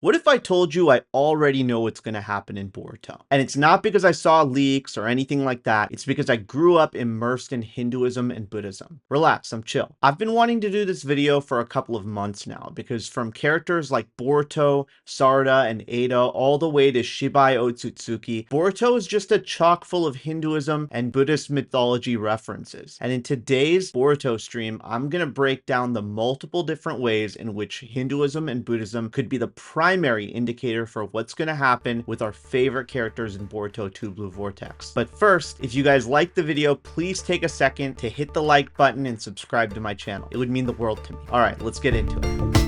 What if I told you I already know what's going to happen in Boruto? And it's not because I saw leaks or anything like that. It's because I grew up immersed in Hinduism and Buddhism. Relax, I'm chill. I've been wanting to do this video for a couple of months now because from characters like Boruto, Sarada, and Eida all the way to Shibai Otsutsuki, Boruto is just a chock full of Hinduism and Buddhist mythology references. And in today's Boruto stream, I'm going to break down the multiple different ways in which Hinduism and Buddhism could be the primary indicator for what's going to happen with our favorite characters in Boruto 2 Blue Vortex. But first, if you guys liked the video, please take a second to hit the like button and subscribe to my channel. It would mean the world to me. All right, let's get into it.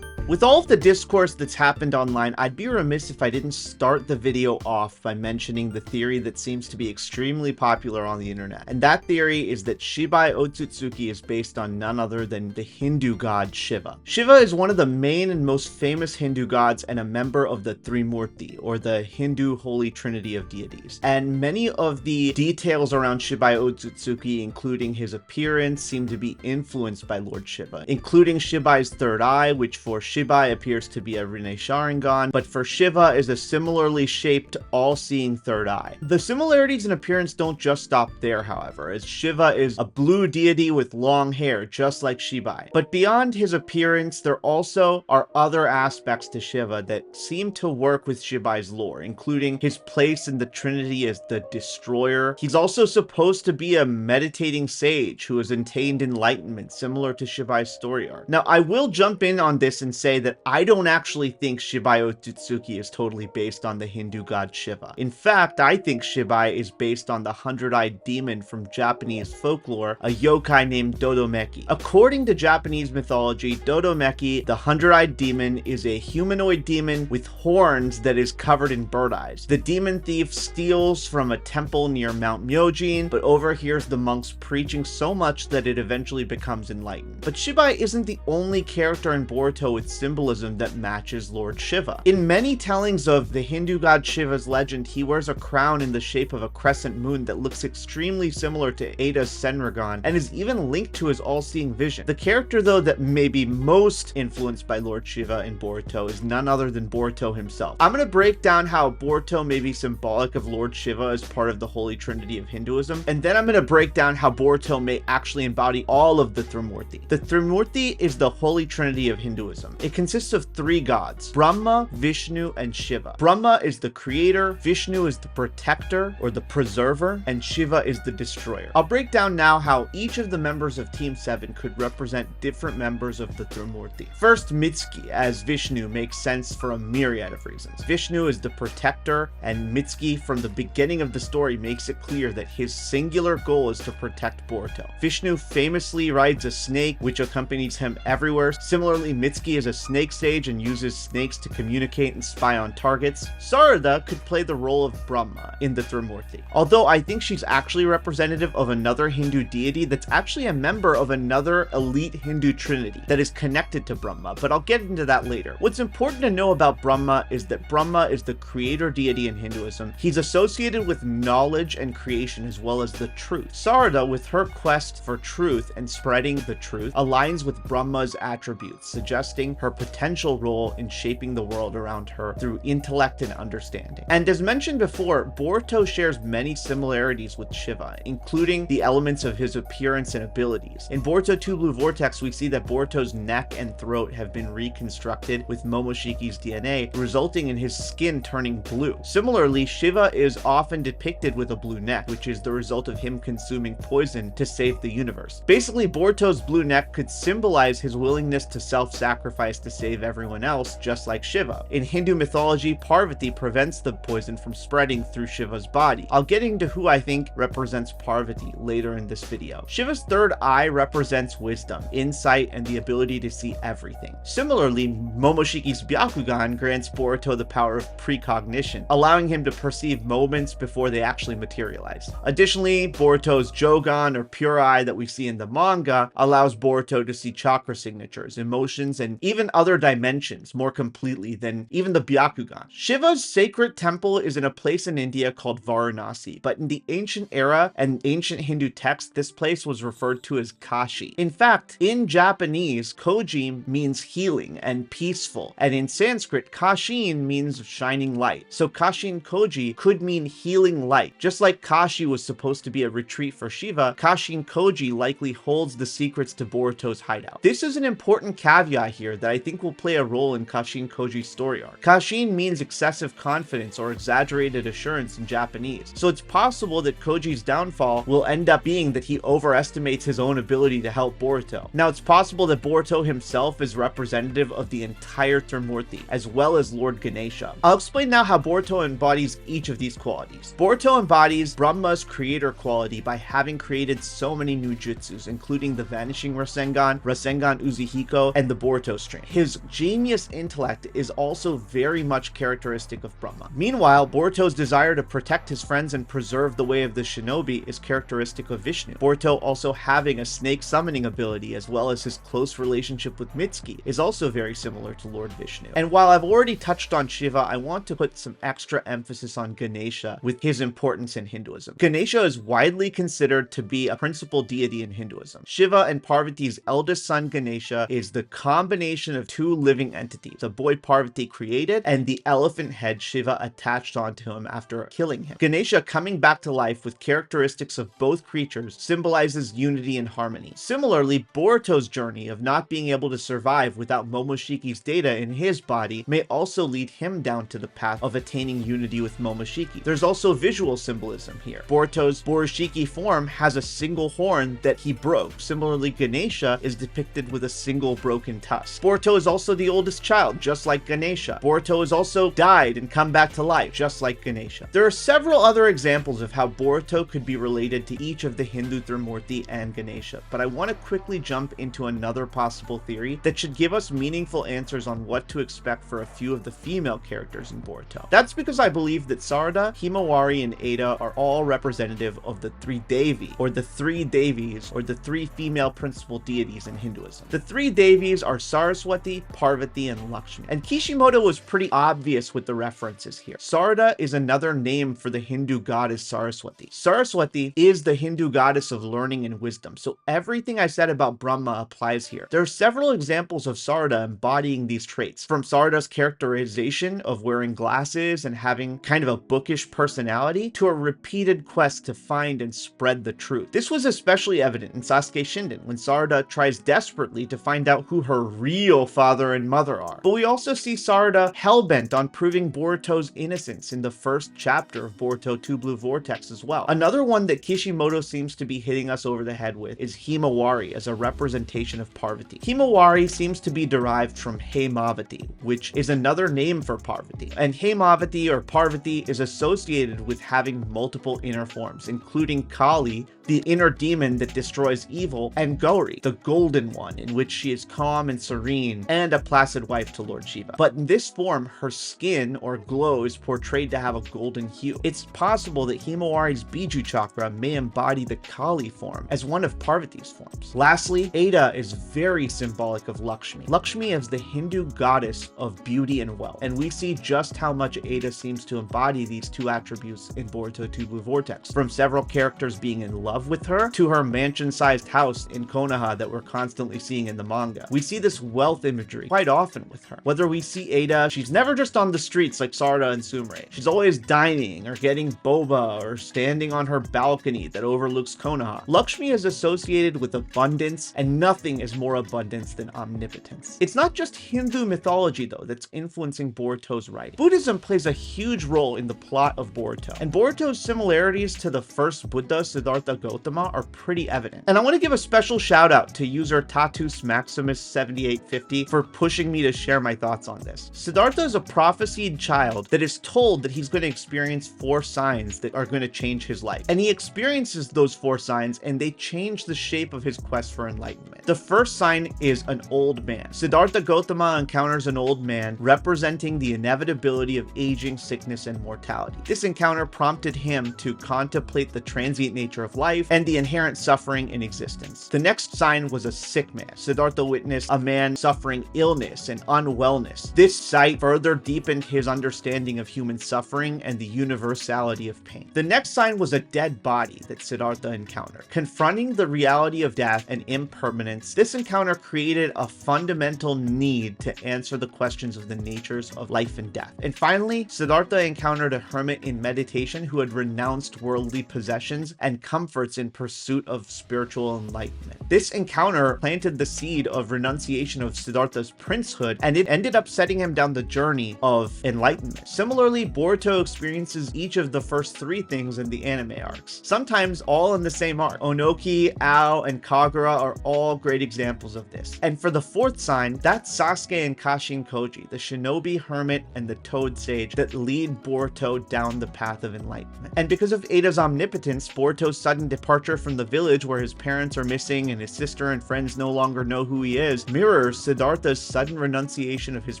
With all of the discourse that's happened online, I'd be remiss if I didn't start the video off by mentioning the theory that seems to be extremely popular on the internet. And that theory is that Shibai Otsutsuki is based on none other than the Hindu god Shiva. Shiva is one of the main and most famous Hindu gods and a member of the Trimurti, or the Hindu Holy Trinity of deities. And many of the details around Shibai Otsutsuki, including his appearance, seem to be influenced by Lord Shiva, including Shibai's third eye, which for Shibai appears to be a Rinne Sharingan, but for Shiva is a similarly shaped, all-seeing third eye. The similarities in appearance don't just stop there, however, as Shiva is a blue deity with long hair, just like Shibai. But beyond his appearance, there also are other aspects to Shiva that seem to work with Shibai's lore, including his place in the Trinity as the Destroyer. He's also supposed to be a meditating sage who has attained enlightenment, similar to Shibai's story arc. Now, I will jump in on this and say that I don't actually think Shibai Otsutsuki is totally based on the Hindu god Shiva. In fact, I think Shibai is based on the hundred-eyed demon from Japanese folklore, a yokai named Dodomeki. According to Japanese mythology, Dodomeki, the hundred-eyed demon, is a humanoid demon with horns that is covered in bird eyes. The demon thief steals from a temple near Mount Myojin, but overhears the monks preaching so much that it eventually becomes enlightened. But Shibai isn't the only character in Boruto with symbolism that matches Lord Shiva. In many tellings of the Hindu god Shiva's legend, he wears a crown in the shape of a crescent moon that looks extremely similar to Eida's Senrigan and is even linked to his all-seeing vision. The character, though, that may be most influenced by Lord Shiva in Boruto is none other than Boruto himself. I'm going to break down how Boruto may be symbolic of Lord Shiva as part of the Holy Trinity of Hinduism, and then I'm going to break down how Boruto may actually embody all of the Trimurti. The Trimurti is the Holy Trinity of Hinduism. It consists of three gods: Brahma, Vishnu, and Shiva. Brahma is the creator, Vishnu is the protector or the preserver, and Shiva is the destroyer. I'll break down now how each of the members of Team 7 could represent different members of the Trimurti. First, Mitsuki as Vishnu makes sense for a myriad of reasons. Vishnu is the protector, and Mitsuki from the beginning of the story makes it clear that his singular goal is to protect Boruto. Vishnu famously rides a snake which accompanies him everywhere. Similarly, Mitsuki is a snake sage and uses snakes to communicate and spy on targets. Sarada could play the role of Brahma in the Trimurti, although I think she's actually representative of another Hindu deity that's actually a member of another elite Hindu trinity that is connected to Brahma, but I'll get into that later. What's important to know about Brahma is that Brahma is the creator deity in Hinduism. He's associated with knowledge and creation as well as the truth. Sarada, with her quest for truth and spreading the truth, aligns with Brahma's attributes, suggesting her potential role in shaping the world around her through intellect and understanding. And as mentioned before, Boruto shares many similarities with Shiva, including the elements of his appearance and abilities. In Boruto 2 Blue Vortex, we see that Boruto's neck and throat have been reconstructed with Momoshiki's DNA, resulting in his skin turning blue. Similarly, Shiva is often depicted with a blue neck, which is the result of him consuming poison to save the universe. Basically, Boruto's blue neck could symbolize his willingness to self-sacrifice to save everyone else, just like Shiva. In Hindu mythology, Parvati prevents the poison from spreading through Shiva's body. I'll get into who I think represents Parvati later in this video. Shiva's third eye represents wisdom, insight, and the ability to see everything. Similarly, Momoshiki's Byakugan grants Boruto the power of precognition, allowing him to perceive moments before they actually materialize. Additionally, Boruto's Jogan, or pure eye that we see in the manga, allows Boruto to see chakra signatures, emotions, and even even other dimensions more completely than even the Byakugan. Shiva's sacred temple is in a place in India called Varanasi, but in the ancient era and ancient Hindu texts, this place was referred to as Kashi. In fact, in Japanese, Koji means healing and peaceful, and in Sanskrit, Kashin means shining light. So Kashin Koji could mean healing light. Just like Kashi was supposed to be a retreat for Shiva, Kashin Koji likely holds the secrets to Boruto's hideout. This is an important caveat here that I think will play a role in Kashin Koji's story arc. Kashin means excessive confidence or exaggerated assurance in Japanese, so it's possible that Koji's downfall will end up being that he overestimates his own ability to help Boruto. Now, it's possible that Boruto himself is representative of the entire Trimurti, as well as Lord Ganesha. I'll explain now how Boruto embodies each of these qualities. Boruto embodies Brahma's creator quality by having created so many new jutsus, including the Vanishing Rasengan, Rasengan Uzihiko, and the Boruto string. His genius intellect is also very much characteristic of Brahma. Meanwhile, Boruto's desire to protect his friends and preserve the way of the shinobi is characteristic of Vishnu. Boruto also having a snake summoning ability, as well as his close relationship with Mitsuki, is also very similar to Lord Vishnu. And while I've already touched on Shiva, I want to put some extra emphasis on Ganesha with his importance in Hinduism. Ganesha is widely considered to be a principal deity in Hinduism. Shiva and Parvati's eldest son Ganesha is the combination of two living entities, a boy Parvati created and the elephant head Shiva attached onto him after killing him. Ganesha coming back to life with characteristics of both creatures symbolizes unity and harmony. Similarly, Boruto's journey of not being able to survive without Momoshiki's data in his body may also lead him down to the path of attaining unity with Momoshiki. There's also visual symbolism here. Boruto's Borushiki form has a single horn that he broke. Similarly, Ganesha is depicted with a single broken tusk. Boruto is also the oldest child, just like Ganesha. Boruto has also died and come back to life, just like Ganesha. There are several other examples of how Boruto could be related to each of the Hindu Trimurti and Ganesha, but I want to quickly jump into another possible theory that should give us meaningful answers on what to expect for a few of the female characters in Boruto. That's because I believe that Sarada, Himawari, and Eida are all representative of the Tridevi, or the three Devis, or the three female principal deities in Hinduism. The three Devis are Saraswati, Parvati, and Lakshmi. And Kishimoto was pretty obvious with the references here. Sarada is another name for the Hindu goddess Saraswati. Saraswati is the Hindu goddess of learning and wisdom, so everything I said about Brahma applies here. There are several examples of Sarada embodying these traits, from Sarada's characterization of wearing glasses and having kind of a bookish personality, to a repeated quest to find and spread the truth. This was especially evident in Sasuke Shinden, when Sarada tries desperately to find out who her real father and mother are. But we also see Sarada hellbent on proving Boruto's innocence in the first chapter of Boruto 2 Blue Vortex as well. Another one that Kishimoto seems to be hitting us over the head with is Himawari as a representation of Parvati. Himawari seems to be derived from Hemavati, which is another name for Parvati. And Hemavati or Parvati is associated with having multiple inner forms, including Kali, the inner demon that destroys evil, and Gauri, the golden one, in which she is calm and serene and a placid wife to Lord Shiva. But in this form, her skin or glow is portrayed to have a golden hue. It's possible that Himawari's Biju chakra may embody the Kali form as one of Parvati's forms. Lastly, Eida is very symbolic of Lakshmi. Lakshmi is the Hindu goddess of beauty and wealth, and we see just how much Eida seems to embody these two attributes in Boruto 2 Blue Vortex, from several characters being in love with her to her mansion-sized house in Konoha that we're constantly seeing in the manga. We see this wealth imagery quite often with her. Whether we see Eida, she's never just on the streets like Sarada and Sumire. She's always dining or getting boba or standing on her balcony that overlooks Konoha. Lakshmi is associated with abundance, and nothing is more abundance than omnipotence. It's not just Hindu mythology though that's influencing Boruto's writing. Buddhism plays a huge role in the plot of Boruto, and Boruto's similarities to the first Buddha, Siddhartha Gautama, are pretty evident. And I want to give a special shout out to user Tatus Maximus 7850 for pushing me to share my thoughts on this. Siddhartha is a prophesied child that is told that he's going to experience 4 signs that are going to change his life. And he experiences those 4 signs, and they change the shape of his quest for enlightenment. The first sign is an old man. Siddhartha Gautama encounters an old man representing the inevitability of aging, sickness, and mortality. This encounter prompted him to contemplate the transient nature of life and the inherent suffering in existence. The next sign was a sick man. Siddhartha witnessed a man suffering illness and unwellness. This sight further deepened his understanding of human suffering and the universality of pain. The next sign was a dead body that Siddhartha encountered. Confronting the reality of death and impermanence, this encounter created a fundamental need to answer the questions of the natures of life and death. And finally, Siddhartha encountered a hermit in meditation who had renounced worldly possessions and comforts in pursuit of spiritual enlightenment. This encounter planted the seed of renunciation of Siddhartha's princehood, and it ended up setting him down the journey of enlightenment. Similarly, Boruto experiences each of the first three things in the anime arcs, sometimes all in the same arc. Onoki, Ao, and Kagura are all great examples of this. And for the fourth sign, that's Sasuke and Kashin Koji, the shinobi, hermit, and the toad sage that lead Boruto down the path of enlightenment. And because of Eida's omnipotence, Boruto's sudden departure from the village where his parents are missing and his sister and friends no longer know who he is, mirrors Siddhartha's sudden renunciation of his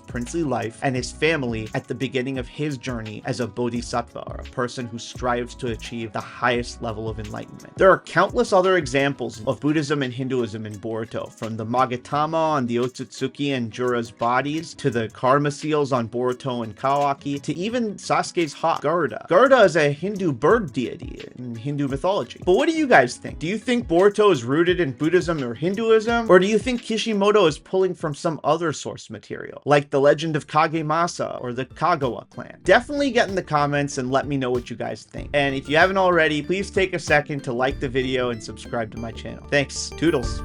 princely life and his family at the beginning of his journey as a bodhisattva, or a person who strives to achieve the highest level of enlightenment. There are countless other examples of Buddhism and Hinduism in Boruto, from the Magatama on the Otsutsuki and Jura's bodies, to the karma seals on Boruto and Kawaki, to even Sasuke's hawk, Garuda. Garuda is a Hindu bird deity in Hindu mythology. But what do you guys think? Do you think Boruto is rooted in Buddhism or Hinduism? Or do you think Kishimoto is pulling from some other source material, like the legend of Kagemasa or the Kagawa clan? Definitely get in the comments and let me know what you guys think. And if you haven't already, please take a second to like the video and subscribe to my channel. Thanks. Toodles.